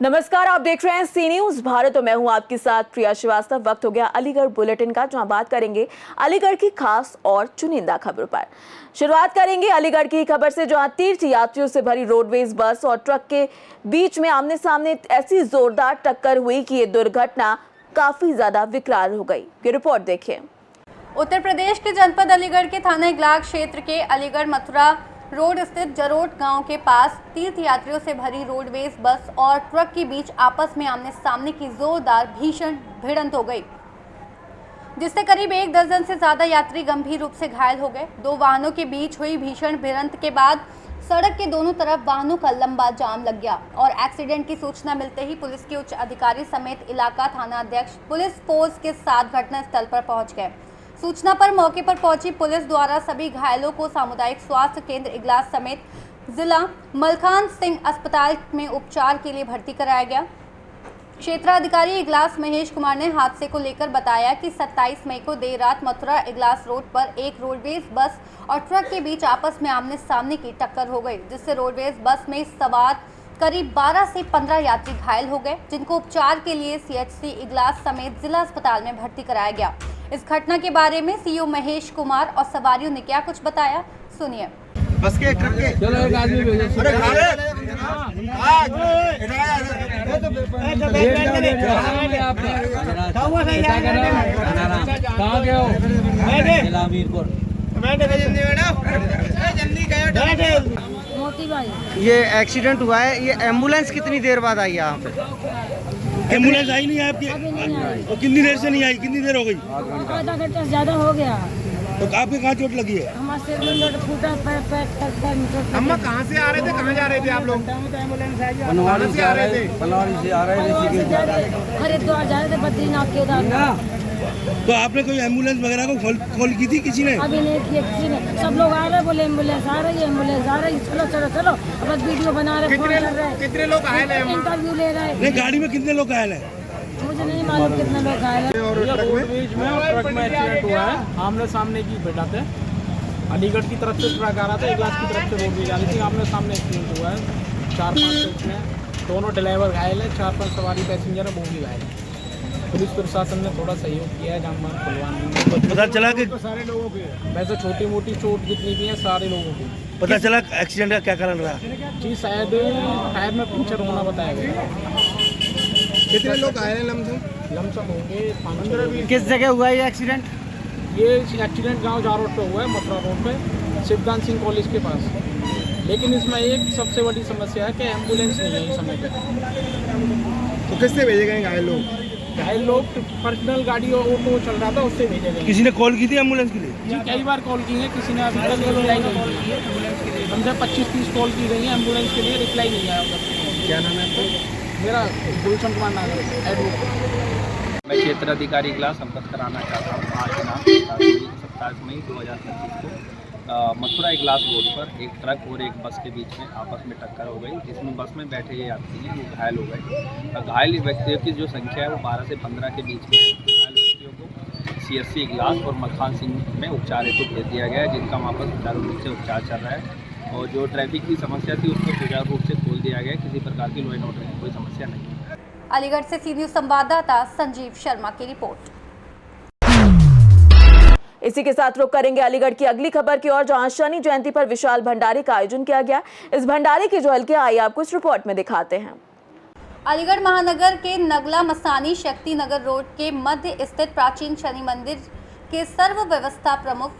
नमस्कार, आप देख रहे हैं सी न्यूज भारत और मैं हूं आपके साथ प्रिया श्रीवास्तव। वक्त हो गया अलीगढ़ बुलेटिन का, जहां बात करेंगे अलीगढ़ की खास और चुनिंदा खबरों पर। शुरुआत करेंगे अलीगढ़ की खबर से, जहां तीर्थ यात्रियों से भरी रोडवेज बस और ट्रक के बीच में आमने सामने ऐसी जोरदार टक्कर हुई कि ये दुर्घटना काफी ज्यादा विकराल हो गई। ये रिपोर्ट देखिए। उत्तर प्रदेश के जनपद अलीगढ़ के थाना इगलाक क्षेत्र के अलीगढ़ मथुरा रोड स्थित जरोट गांव के पास तीर्थ यात्रियों से भरी रोडवेज बस और ट्रक के बीच आपस में आमने सामने की जोरदार भीषण भिड़ंत हो गई, जिससे करीब 1 दर्जन से ज्यादा यात्री गंभीर रूप से घायल हो गए। दो वाहनों के बीच हुई भीषण भिड़ंत के बाद सड़क के दोनों तरफ वाहनों का लंबा जाम लग गया और एक्सीडेंट की सूचना मिलते ही पुलिस के उच्च अधिकारी समेत इलाका थाना अध्यक्ष पुलिस फोर्स के साथ घटनास्थल पर पहुंच गए। सूचना पर मौके पर पहुंची पुलिस द्वारा सभी घायलों को सामुदायिक स्वास्थ्य केंद्र इगलास समेत जिला मलखान सिंह अस्पताल में उपचार के लिए भर्ती कराया गया। क्षेत्राधिकारी इगलास महेश कुमार ने हादसे को लेकर बताया कि 27 मई को देर रात मथुरा इगलास रोड पर एक रोडवेज बस और ट्रक के बीच आपस में आमने सामने की टक्कर हो गई, जिससे रोडवेज बस में सवार करीब 12 से 15 यात्री घायल हो गए, जिनको उपचार के लिए सीएचसी इगलास समेत जिला अस्पताल में भर्ती कराया गया। इस घटना के बारे में सीओ महेश कुमार और सवारियों ने क्या कुछ बताया, सुनिए। बस के ट्रक के चलो एक आदमी भेजो। अरे कहाँ गए हो? मोती भाई, ये एक्सीडेंट हुआ है, ये एम्बुलेंस कितनी देर बाद आई यहाँ पे? एम्बुलेंस आई नहीं है आपकी? और कितनी देर से नहीं आई? कितनी देर हो गई? आधा घंटा से ज्यादा हो गया। तो आपके कहाँ चोट लगी है? हमारे सिर में लट फूटा, पैर अम्मा कहाँ से आ रहे थे, कहाँ जा रहे थे आप लोग? एम्बुलेंस आई। बनवाड़ी से आ रहे थे। बनवाड़ी से आ रहे थे, हरिद्वार जा रहे थे, बद्रीनाथ केदारनाथ। तो आपने कोई एम्बुलेंस वगैरह को कॉल की थी किसी ने? अभी नहीं किया किसी ने। सब लोग आ रहे हैं, बोले एम्बुलेंस आ रही है, एम्बुलेंस आ रही है, चलो चलो चलो। अब वीडियो बना रहे, फोन कर रहे हैं, कितने लोग आए थे? इंटरव्यू ले रहे हैं। नहीं, गाड़ी में कितने लोग घायल हैं? मुझे नहीं मालूम कितने लोग घायल हैं। रोडवेज में और ट्रक में एक्सीडेंट हुआ है। आमने सामने की भिड़ंत है। अलीगढ़ की तरफ से ट्रक आ रहा था, इगलास की तरफ से रोडवेज आ रही थी। आमने सामने एक्सीडेंट हुआ है। 4-5 लोग हैं, दोनों ड्राइवर घायल है, 4-5 सवारी पैसेंजर है, वो भी घायल है। पुलिस प्रशासन ने थोड़ा सहयोग किया है, जामबान खुलवाने में। पता चला कि सारे लोगों के वैसे छोटी मोटी चोट जितनी भी है सारे लोगों की। पता चला एक्सीडेंट का क्या कारण रहा? जी शायद टायर में पंचर होना बताया गया। कितने लोग आए हैं लमसम होंगे 5-6। किस जगह हुआ है ये एक्सीडेंट? ये एक्सीडेंट गांव जारोट पे हुआ है, मथुरा रोड पे, शिवदान सिंह कॉलेज के पास। लेकिन इसमें एक सबसे बड़ी समस्या है कि एम्बुलेंस नहीं है इस समय पे। तो किससे भेजे गए घायल लोग? घायल लोग पर्सनल गाड़ी और ऑटो चल रहा था, उससे भेजे गए। किसी ने कॉल की थी एम्बुलेंस के लिए? जी कई बार कॉल की है, किसी ने अभी तक रिप्लाई नहीं की है। हमसे 25-30 कॉल की गई है एम्बुलेंस के लिए, रिप्लाई नहीं आया उधर। क्या नाम है आपका? मेरा गुलशन कुमार नागर एडवोकेट। मैं क्षेत्राधिकारी क्लास संपर्क कराना चाहता हूँ। आज दिनांक 27 मई 2025 को मथुरा इगलास रोड पर एक ट्रक और एक बस के बीच में आपस में टक्कर हो गई, जिसमें बस में बैठे ये यात्री हैं वो घायल हो गए। घायल व्यक्तियों की जो संख्या है वो 12 से 15 के बीच में है। घायल व्यक्तियों को सीएचसी इगलास और मलखान सिंह में उपचार हेतु भेज दिया गया है, जिनका वहाँ पर सुचारू रूप से उपचार चल रहा है। और जो ट्रैफिक की समस्या थी उसको सुचारू रूप से खोल दिया गया है। किसी प्रकार की लॉ एंड ऑर्डर की कोई समस्या नहीं है। अलीगढ़ से सी न्यूज संवाददाता संजीव शर्मा की रिपोर्ट। इसी के साथ रुक करेंगे अलीगढ़ की अगली खबर की ओर, जहां शनि जयंती पर विशाल भंडारे का आयोजन किया गया। इस भंडारे की झलकियां आइए आपको इस रिपोर्ट में दिखाते हैं। अलीगढ़ महानगर के नगला मसानी शक्ति नगर रोड के मध्य स्थित प्राचीन शनि मंदिर के सर्व व्यवस्था प्रमुख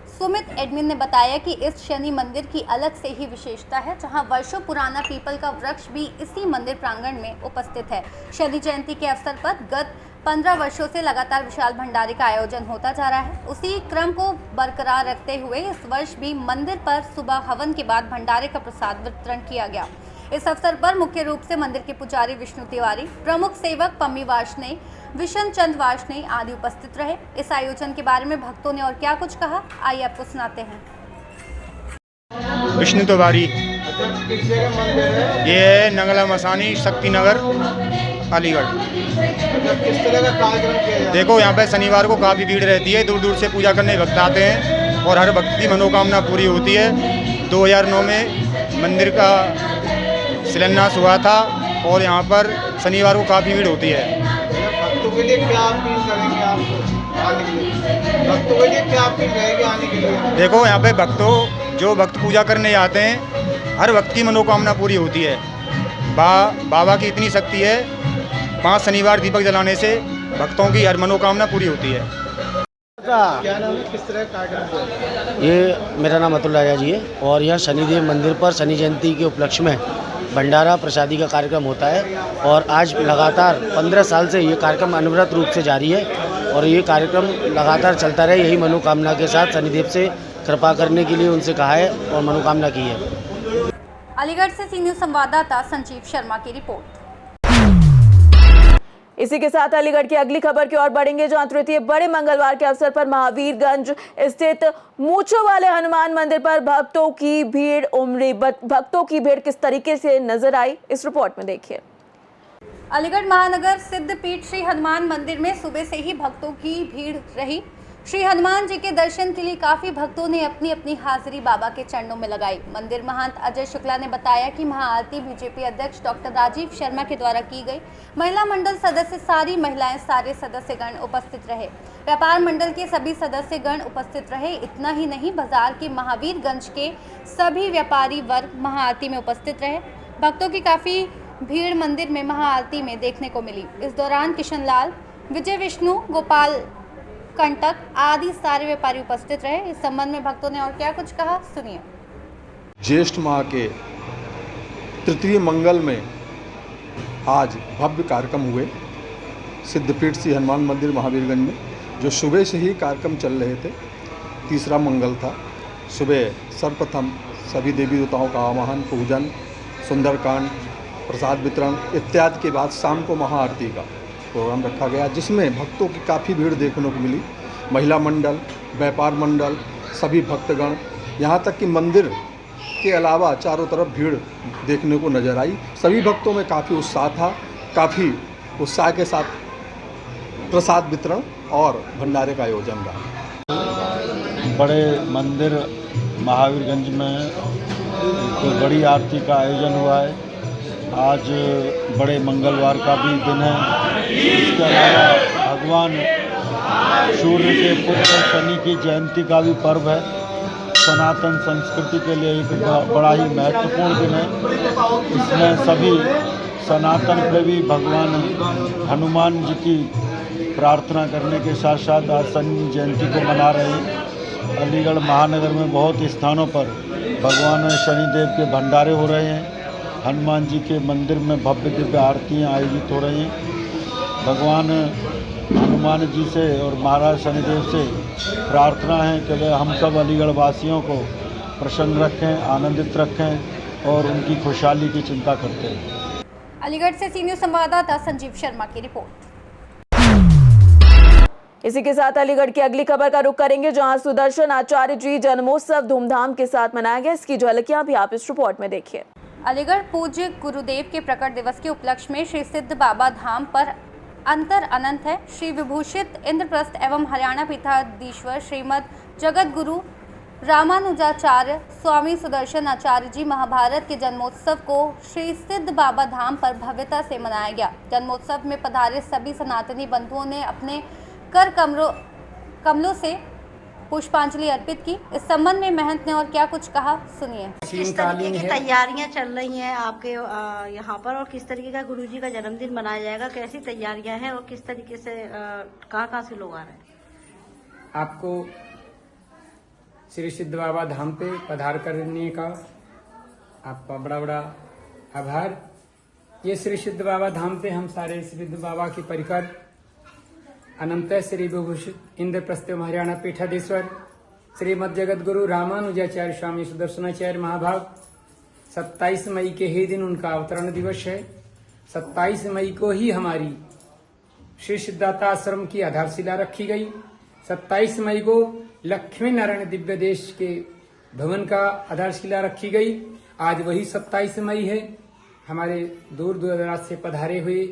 सुमित एडमिन ने बताया कि इस शनि मंदिर की अलग से ही विशेषता है, जहां वर्षों पुराना पीपल का वृक्ष भी इसी मंदिर प्रांगण में उपस्थित है। शनि जयंती के अवसर पर गत 15 वर्षों से लगातार विशाल भंडारे का आयोजन होता जा रहा है। उसी क्रम को बरकरार रखते हुए इस वर्ष भी मंदिर पर सुबह हवन के बाद भंडारे का प्रसाद वितरण किया गया। इस अवसर पर मुख्य रूप से मंदिर के पुजारी विष्णु तिवारी, प्रमुख सेवक पम्मी वार्ष्णेय, विशन चंद वार्ष्णेय आदि उपस्थित रहे। इस आयोजन के बारे में भक्तों ने और क्या कुछ कहा, आइए आपको सुनाते हैं। विष्णु तिवारी, ये नगला मसानी शक्ति नगर अलीगढ़। किस तरह का कार्यक्रम किया जाता है? देखो यहाँ पे शनिवार को काफ़ी भीड़ रहती है, दूर दूर से पूजा करने भक्त आते हैं और हर भक्त की मनोकामना पूरी होती है। 2009 में मंदिर का शिलान्यास हुआ था और यहाँ पर शनिवार को काफ़ी भीड़ होती है। भक्तों के लिए क्या अपील करेंगे आप आने के लिए? भक्तों के लिए क्या अपील रहेगी आने के लिए? देखो यहाँ पे जो भक्त पूजा करने आते हैं, हर भक्त की मनोकामना पूरी होती है। बाबा की इतनी शक्ति है, 5 शनिवार दीपक जलाने से भक्तों की हर मनोकामना पूरी होती है। क्या नाम है, किस तरह का कार्यक्रम हुआ? ये मेरा नाम अतुल राजा जी है और यहाँ शनिदेव मंदिर पर शनि जयंती के उपलक्ष्य में भंडारा प्रसादी का कार्यक्रम होता है और आज लगातार 15 साल से ये कार्यक्रम अनवरत रूप से जारी है और ये कार्यक्रम लगातार चलता रहे, यही मनोकामना के साथ शनिदेव से कृपा करने के लिए उनसे कहा है और मनोकामना की है। अलीगढ़ से सी न्यूज़ संवाददाता संजीव शर्मा की रिपोर्ट। इसी के साथ अलीगढ़ की अगली खबर की ओर बढ़ेंगे, जहां तृतीय बड़े मंगलवार के अवसर पर महावीरगंज स्थित मूंछों वाले हनुमान मंदिर पर भक्तों की भीड़ उमड़ी। भक्तों की भीड़ किस तरीके से नजर आई, इस रिपोर्ट में देखिए। अलीगढ़ महानगर सिद्धपीठ श्री हनुमान मंदिर में सुबह से ही भक्तों की भीड़ रही। श्री हनुमान जी के दर्शन के लिए काफी भक्तों ने अपनी अपनी हाजिरी बाबा के चरणों में लगाई। मंदिर महंत अजय शुक्ला ने बताया कि महाआरती बीजेपी अध्यक्ष डॉक्टर राजीव शर्मा के द्वारा की गई। महिला मंडल सदस्य, सारी महिलाएं, सारे सदस्यगण उपस्थित रहे। व्यापार मंडल के सभी सदस्यगण उपस्थित रहे। इतना ही नहीं, बाजार के महावीरगंज के सभी व्यापारी वर्ग महाआरती में उपस्थित रहे। भक्तों की काफी भीड़ मंदिर में महाआरती में देखने को मिली। इस दौरान किशन लाल, विजय विष्णु, गोपाल कंटक आदि सारे व्यापारी उपस्थित रहे। इस संबंध में भक्तों ने और क्या कुछ कहा, सुनिए। ज्येष्ठ माह के तृतीय मंगल में आज भव्य कार्यक्रम हुए सिद्धपीठ श्री हनुमान मंदिर महावीरगंज में, जो सुबह से ही कार्यक्रम चल रहे थे। तीसरा मंगल था। सुबह सर्वप्रथम सभी देवी देवताओं का आवाहन, पूजन, सुंदरकांड, प्रसाद वितरण इत्यादि के बाद शाम को महाआरती का प्रोग्राम रखा गया, जिसमें भक्तों की काफ़ी भीड़ देखने को मिली। महिला मंडल, व्यापार मंडल, सभी भक्तगण, यहाँ तक कि मंदिर के अलावा चारों तरफ भीड़ देखने को नजर आई। सभी भक्तों में काफ़ी उत्साह था। काफ़ी उत्साह के साथ प्रसाद वितरण और भंडारे का आयोजन रहा। बड़े मंदिर महावीरगंज में कोई बड़ी आरती का आयोजन हुआ है। आज बड़े मंगलवार का भी दिन है। इसके अलावा भगवान सूर्य के पुत्र शनि की जयंती का भी पर्व है। सनातन संस्कृति के लिए एक बड़ा ही महत्वपूर्ण दिन है। इसमें सभी सनातन प्रेमी भगवान हनुमान जी की प्रार्थना करने के साथ साथ आज शनि जयंती को मना रहे हैं। अलीगढ़ महानगर में बहुत स्थानों पर भगवान शनिदेव के भंडारे हो रहे हैं। हनुमान जी के मंदिर में भव्य दिव्य आरतियाँ आयोजित हो रही हैं। भगवान हनुमान जी से और महाराज शनिदेव से प्रार्थना है कि वे हम सब अलीगढ़ वासियों को प्रसन्न रखें, आनंदित रखें और उनकी खुशहाली की चिंता करते हैं। अलीगढ़ से सी न्यूज़ संवाददाता संजीव शर्मा की रिपोर्ट। इसी के साथ अलीगढ़ की अगली खबर का रुख करेंगे, जहां सुदर्शन आचार्य जी जन्मोत्सव धूमधाम के साथ मनाया गया। इसकी झलकियां भी आप इस रिपोर्ट में देखिए। अलीगढ़ पूज्य गुरुदेव के प्रकट दिवस के उपलक्ष्य में श्री सिद्ध बाबा धाम पर अंतर अनंत है। श्री विभूषित इंद्रप्रस्थ एवं हरियाणा पीठाधीश्वर श्रीमद जगत गुरु रामानुजाचार्य स्वामी सुदर्शन आचार्य जी महाभारत के जन्मोत्सव को श्री सिद्ध बाबा धाम पर भव्यता से मनाया गया। जन्मोत्सव में पधारे सभी सनातनी बंधुओं ने अपने कर कमलों से पुष्पांजलि अर्पित की। इस संबंध में महंत ने और क्या कुछ कहा, सुनिए। किस तरीके की तैयारियां चल रही हैं आपके यहाँ पर, और किस तरीके का गुरुजी का जन्मदिन मनाया जाएगा, कैसी तैयारियां हैं और किस तरीके से कहाँ से लोग आ रहे हैं? आपको श्री सिद्ध बाबा धाम पे पधार करने का आपका बड़ा बड़ा आभार। ये श्री सिद्ध बाबा धाम पे हम सारे सिद्ध बाबा की परिकर अनंत श्री विभूषित इंद्रप्रस्थ हरियाणा पीठाधीश्वर श्रीमद जगत गुरु रामानुजाचार्य स्वामी सुदर्शनाचार्य महाभाग 27 मई के ही दिन उनका अवतरण दिवस है। 27 मई को ही हमारी श्री सिद्धार्थ आश्रम की आधारशिला रखी गई। 27 मई को लक्ष्मी नारायण दिव्य देश के भवन का आधारशिला रखी गई। आज वही 27 मई है। हमारे दूर दराज से पधारे हुए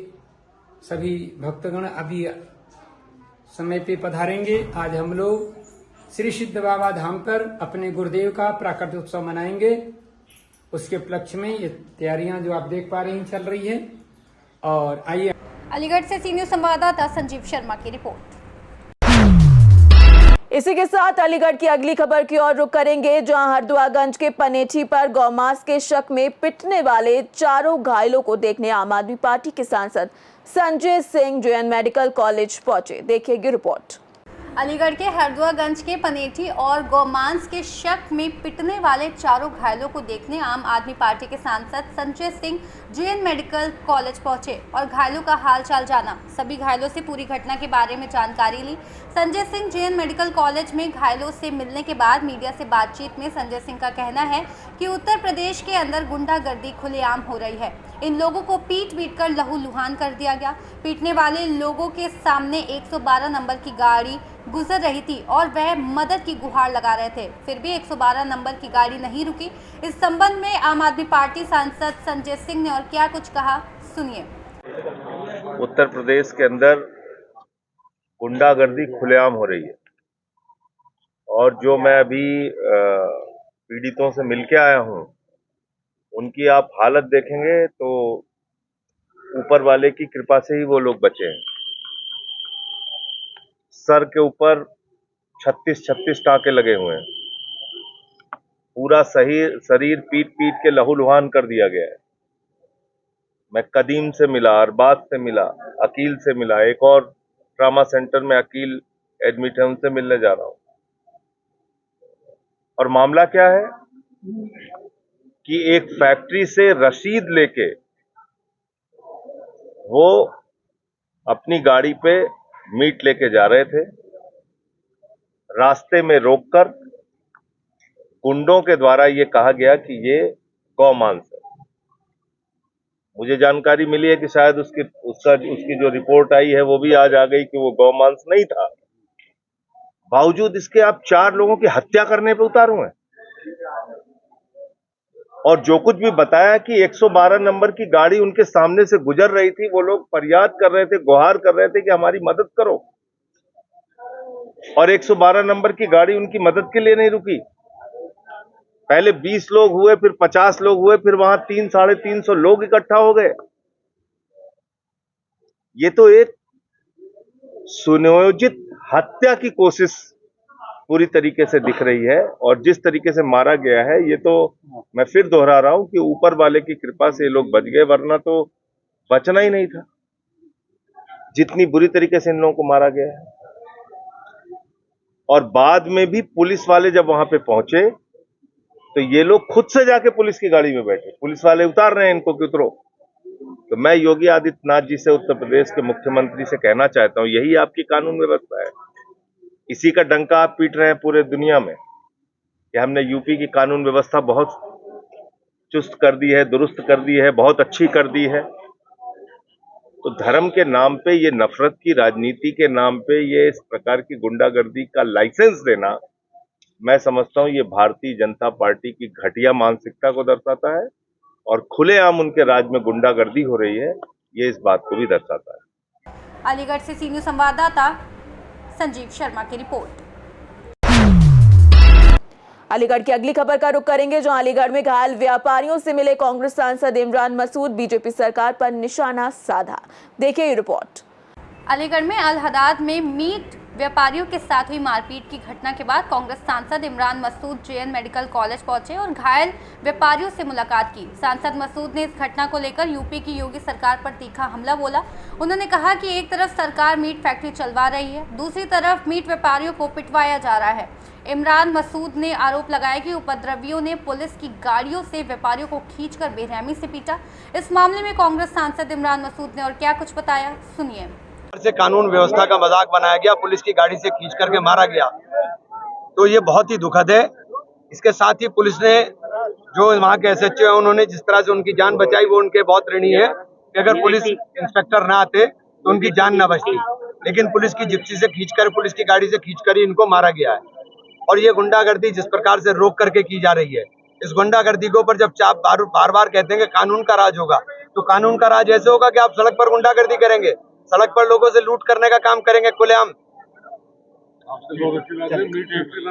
सभी भक्तगण अभी समय पे पधारेंगे। आज हम लोग श्री सिद्ध बाबा धाम पर अपने गुरुदेव का प्राकट्य उत्सव मनाएंगे। उसके उपलक्ष्य में ये तैयारियां जो आप देख पा रही हैं चल रही है। और आइए अलीगढ़ से सी न्यूज़ संवाददाता संजीव शर्मा की रिपोर्ट। इसी के साथ अलीगढ़ की अगली खबर की ओर रुख करेंगे, जहां हरदुआगंज के पनेठी पर गौमांस के शक में पिटने वाले 4 घायलों को देखने आम आदमी पार्टी के सांसद Sanjay Singh JN medical college पहुंचे। देखिएगी रिपोर्ट। अलीगढ़ के हरदुआगंज के पनेठी और गौमांस के शक में पिटने वाले 4 घायलों को देखने आम आदमी पार्टी के सांसद Sanjay Singh JN medical college पहुंचे और घायलों का हालचाल जाना। सभी घायलों से पूरी घटना के बारे में जानकारी ली। Sanjay Singh JN medical college में घायलों से मिलने के बाद मीडिया से बातचीत में संजय सिंह का कहना है कि उत्तर प्रदेश के अंदर गुंडागर्दी खुलेआम हो रही है। इन लोगों को पीट कर लहूलुहान कर दिया गया। पीटने वाले लोगों के सामने 112 नंबर की गाड़ी गुजर रही थी और वह मदद की गुहार लगा रहे थे, फिर भी 112 नंबर की गाड़ी नहीं रुकी। इस संबंध में आम आदमी पार्टी सांसद संजय सिंह ने और क्या कुछ कहा, सुनिए। उत्तर प्रदेश के अंदर गुंडागर्दी खुलेआम हो रही है और जो मैं अभी पीड़ितों से मिलके आया हूं, उनकी आप हालत देखेंगे तो ऊपर वाले की कृपा से ही वो लोग बचे हैं। सर के ऊपर 36 टाके लगे हुए हैं। पूरा शरीर पीट के लहूलुहान कर दिया गया है। मैं कदीम से मिला, अरबाज से मिला, अकील से मिला, एक और ट्रामा सेंटर में अकील एडमिट है, उनसे मिलने जा रहा हूं। और मामला क्या है कि एक फैक्ट्री से रसीद लेके वो अपनी गाड़ी पे मीट लेके जा रहे थे। रास्ते में रोककर गुंडों के द्वारा ये कहा गया कि ये गौमांस है। मुझे जानकारी मिली है कि शायद उसकी जो रिपोर्ट आई है वो भी आज आ गई कि वो गौमांस नहीं था। बावजूद इसके आप 4 लोगों की हत्या करने पे उतारू हैं। और जो कुछ भी बताया कि 112 नंबर की गाड़ी उनके सामने से गुजर रही थी, वो लोग फरियाद कर रहे थे, गुहार कर रहे थे कि हमारी मदद करो, और 112 नंबर की गाड़ी उनकी मदद के लिए नहीं रुकी। पहले 20 लोग हुए, फिर 50 लोग हुए, फिर वहां 300-350 लोग इकट्ठा हो गए। ये तो एक सुनियोजित हत्या की कोशिश पूरी तरीके से दिख रही है। और जिस तरीके से मारा गया है, ये तो मैं फिर दोहरा रहा हूं कि ऊपर वाले की कृपा से ये लोग बच गए, वरना तो बचना ही नहीं था। जितनी बुरी तरीके से इन लोगों को मारा गया है। और बाद में भी पुलिस वाले जब वहां पे पहुंचे तो ये लोग खुद से जाके पुलिस की गाड़ी में बैठे। पुलिस वाले उतार रहे हैं इनको कि उतरो। तो मैं योगी आदित्यनाथ जी से, उत्तर प्रदेश के मुख्यमंत्री से कहना चाहता हूं, यही आपकी कानून व्यवस्था है। इसी का डंका आप पीट रहे हैं पूरे दुनिया में कि हमने यूपी की कानून व्यवस्था बहुत चुस्त कर दी है, दुरुस्त कर दी है, बहुत अच्छी कर दी है। तो धर्म के नाम पे, ये नफरत की राजनीति के नाम पे ये इस प्रकार की गुंडागर्दी का लाइसेंस देना, मैं समझता हूं ये भारतीय जनता पार्टी की घटिया मानसिकता को दर्शाता है और खुलेआम उनके राज में गुंडागर्दी हो रही है, ये इस बात को भी दर्शाता है। अलीगढ़ से सी न्यूज़ संवाददाता संजीव शर्मा की रिपोर्ट। अलीगढ़ की अगली खबर का रुख करेंगे, जहां अलीगढ़ में घायल व्यापारियों से मिले कांग्रेस सांसद इमरान मसूद, बीजेपी सरकार पर निशाना साधा। देखिए ये रिपोर्ट। अलीगढ़ में अल हदाद में मीट व्यापारियों के साथ हुई मारपीट की घटना के बाद कांग्रेस सांसद Imran Masood JN medical college पहुंचे और घायल व्यापारियों से मुलाकात की। सांसद मसूद ने इस घटना को लेकर यूपी की योगी सरकार पर तीखा हमला बोला। उन्होंने कहा कि एक तरफ सरकार मीट फैक्ट्री चलवा रही है, दूसरी तरफ मीट व्यापारियों को पिटवाया जा रहा है। इमरान मसूद ने आरोप लगाया कि उपद्रवियों ने पुलिस की गाड़ियों से व्यापारियों को खींचकर बेरहमी से पीटा। इस मामले में कांग्रेस सांसद इमरान मसूद ने और क्या कुछ बताया, सुनिए। से कानून व्यवस्था का मजाक बनाया गया, पुलिस की गाड़ी से खींच करके मारा गया, तो ये बहुत ही दुखद है। इसके साथ ही पुलिस ने, जो वहाँ के SHO है, उन्होंने जिस तरह से उनकी जान बचाई, वो उनके बहुत ऋणी है कि अगर पुलिस इंस्पेक्टर ना आते तो उनकी जान ना बचती। लेकिन पुलिस की जिप्सी से खींचकर, पुलिस की गाड़ी से खींचकर ही इनको मारा गया है। और ये गुंडागर्दी जिस प्रकार से रोक करके की जा रही है, इस गुंडागर्दी के ऊपर जब आप बार बार कहते हैं कि कानून का राज होगा, तो कानून का राज ऐसे होगा कि आप सड़क पर गुंडागर्दी करेंगे, सड़क पर लोगों से लूट करने का काम करेंगे खुलेआम।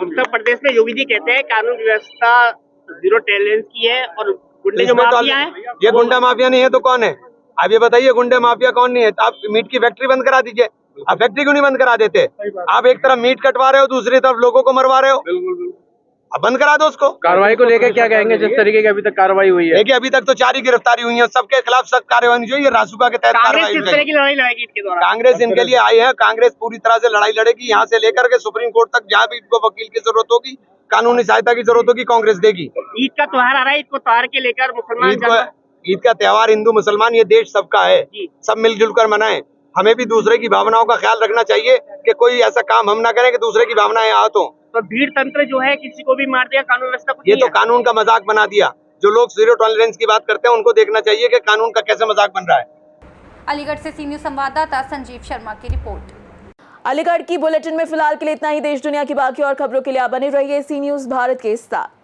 उत्तर प्रदेश में योगी जी कहते हैं कानून व्यवस्था 0 टॉलरेंस की है और गुंडे जो माफिया है। ये गुंडा माफिया नहीं है तो कौन है? आप ये बताइए गुंडे माफिया कौन नहीं है? तो आप मीट की फैक्ट्री बंद करा दीजिए। आप फैक्ट्री क्यों नहीं बंद करा देते? आप एक तरफ मीट कटवा रहे हो, दूसरी तरफ लोगों को मरवा रहे हो। अब बंद करा दो उसको। कार्रवाई को लेकर क्या कहेंगे, जिस तरीके की अभी तक कार्रवाई हुई है? देखिए अभी तक तो 4 ही गिरफ्तारी हुई है, सबके खिलाफ सख्त कार्रवाई होनी चाहिए। रासुका के तहत कार्रवाई किस तरह की लड़ाई लड़ेगी इसके दौरान? कांग्रेस इनके लिए आई है, कांग्रेस पूरी तरह से लड़ाई लड़ेगी, यहाँ से लेकर के सुप्रीम कोर्ट तक। जहाँ भी इनको वकील की जरूरत होगी, कानूनी सहायता की जरूरत होगी, कांग्रेस देगी। ईद का त्योहार आ रहा है, ईद को त्योहार के लेकर मुसलमान ईद का त्योहार हिंदू मुसलमान ये देश सबका है, सब मिलजुल कर मनाएं। हमें भी दूसरे की भावनाओं का ख्याल रखना चाहिए कि कोई ऐसा काम हम ना करें कि दूसरे की भावनाएं आहत हो। तो भीड़ तंत्र जो है, किसी को भी मार दिया, कानून व्यवस्था कुछ ये नहीं तो है। कानून का मजाक बना दिया। जो लोग जीरो टॉलरेंस की बात करते हैं उनको देखना चाहिए कि कानून का कैसे मजाक बन रहा है। अलीगढ़ से सी न्यूज़ संवाददाता संजीव शर्मा की रिपोर्ट। अलीगढ़ की बुलेटिन में फिलहाल के लिए इतना ही। देश दुनिया की बाकी और खबरों के लिए आप बने रहिए सी न्यूज़ भारत के साथ।